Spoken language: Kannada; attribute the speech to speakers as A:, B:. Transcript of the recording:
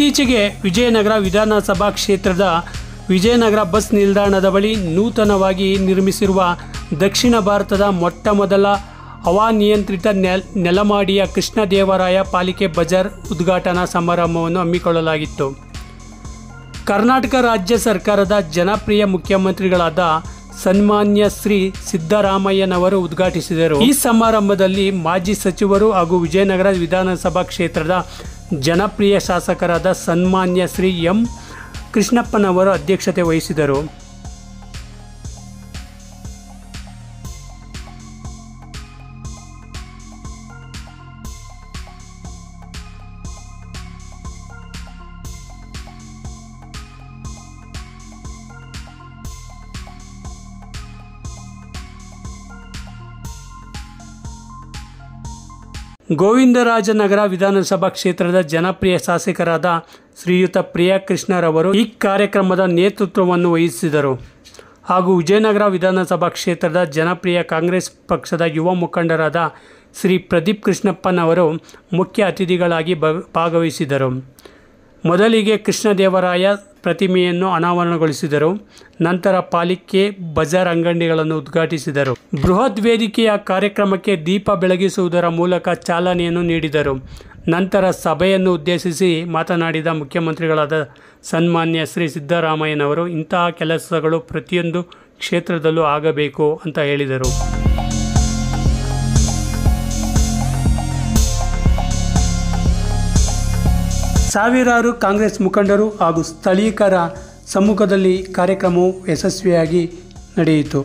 A: ಇತ್ತೀಚೆಗೆ ವಿಜಯನಗರ ವಿಧಾನಸಭಾ ಕ್ಷೇತ್ರದ ವಿಜಯನಗರ ಬಸ್ ನಿಲ್ದಾಣದ ಬಳಿ ನೂತನವಾಗಿ ನಿರ್ಮಿಸಿರುವ ದಕ್ಷಿಣ ಭಾರತದ ಮೊಟ್ಟಮೊದಲ ಹವಾನಿಯಂತ್ರಿತ ನೆಲಮಾಡಿಯ ಕೃಷ್ಣದೇವರಾಯ ಪಾಲಿಕೆ ಬಜಾರ್ ಉದ್ಘಾಟನಾ ಸಮಾರಂಭವನ್ನು ಹಮ್ಮಿಕೊಳ್ಳಲಾಗಿತ್ತು. ಕರ್ನಾಟಕ ರಾಜ್ಯ ಸರ್ಕಾರದ ಜನಪ್ರಿಯ ಮುಖ್ಯಮಂತ್ರಿಗಳಾದ ಸನ್ಮಾನ್ಯ ಶ್ರೀ ಸಿದ್ದರಾಮಯ್ಯನವರು ಉದ್ಘಾಟಿಸಿದರು. ಈ ಸಮಾರಂಭದಲ್ಲಿ ಮಾಜಿ ಸಚಿವರು ಹಾಗೂ ವಿಜಯನಗರ ವಿಧಾನಸಭಾ ಕ್ಷೇತ್ರದ ಜನಪ್ರಿಯ ಶಾಸಕರಾದ ಸನ್ಮಾನ್ಯ ಶ್ರೀ ಎಂ ಕೃಷ್ಣಪ್ಪನವರು ಅಧ್ಯಕ್ಷತೆ ವಹಿಸಿದರು. ಗೋವಿಂದರಾಜನಗರ ವಿಧಾನಸಭಾ ಕ್ಷೇತ್ರದ ಜನಪ್ರಿಯ ಶಾಸಕರಾದ ಶ್ರೀಯುತ ಪ್ರಿಯಕೃಷ್ಣರವರು ಈ ಕಾರ್ಯಕ್ರಮದ ನೇತೃತ್ವವನ್ನು ವಹಿಸಿದರು. ಹಾಗೂ ವಿಜಯನಗರ ವಿಧಾನಸಭಾ ಕ್ಷೇತ್ರದ ಜನಪ್ರಿಯ ಕಾಂಗ್ರೆಸ್ ಪಕ್ಷದ ಯುವ ಮುಖಂಡರಾದ ಶ್ರೀ ಪ್ರದೀಪ್ ಕೃಷ್ಣಪ್ಪನವರು ಮುಖ್ಯ ಅತಿಥಿಗಳಾಗಿ ಭಾಗವಹಿಸಿದರು. ಮೊದಲಿಗೆ ಕೃಷ್ಣದೇವರಾಯ ಪ್ರತಿಮೆಯನ್ನು ಅನಾವರಣಗೊಳಿಸಿದರು. ನಂತರ ಪಾಲಿಕೆ ಬಜಾರ್ ಅಂಗಡಿಗಳನ್ನು ಉದ್ಘಾಟಿಸಿದರು. ಬೃಹತ್ ವೇದಿಕೆಯ ಕಾರ್ಯಕ್ರಮಕ್ಕೆ ದೀಪ ಬೆಳಗಿಸುವುದರ ಮೂಲಕ ಚಾಲನೆಯನ್ನು ನೀಡಿದರು. ನಂತರ ಸಭೆಯನ್ನು ಉದ್ದೇಶಿಸಿ ಮಾತನಾಡಿದ ಮುಖ್ಯಮಂತ್ರಿಗಳಾದ ಸನ್ಮಾನ್ಯ ಶ್ರೀ ಸಿದ್ದರಾಮಯ್ಯನವರು ಇಂತಹ ಕೆಲಸಗಳು ಪ್ರತಿಯೊಂದು ಕ್ಷೇತ್ರದಲ್ಲೂ ಆಗಬೇಕು ಅಂತ ಹೇಳಿದರು. ಸಾವಿರಾರು ಕಾಂಗ್ರೆಸ್ ಮುಖಂಡರು ಹಾಗೂ ಸ್ಥಳೀಯರ ಸಮ್ಮುಖದಲ್ಲಿ ಕಾರ್ಯಕ್ರಮವು ಯಶಸ್ವಿಯಾಗಿ ನಡೆಯಿತು.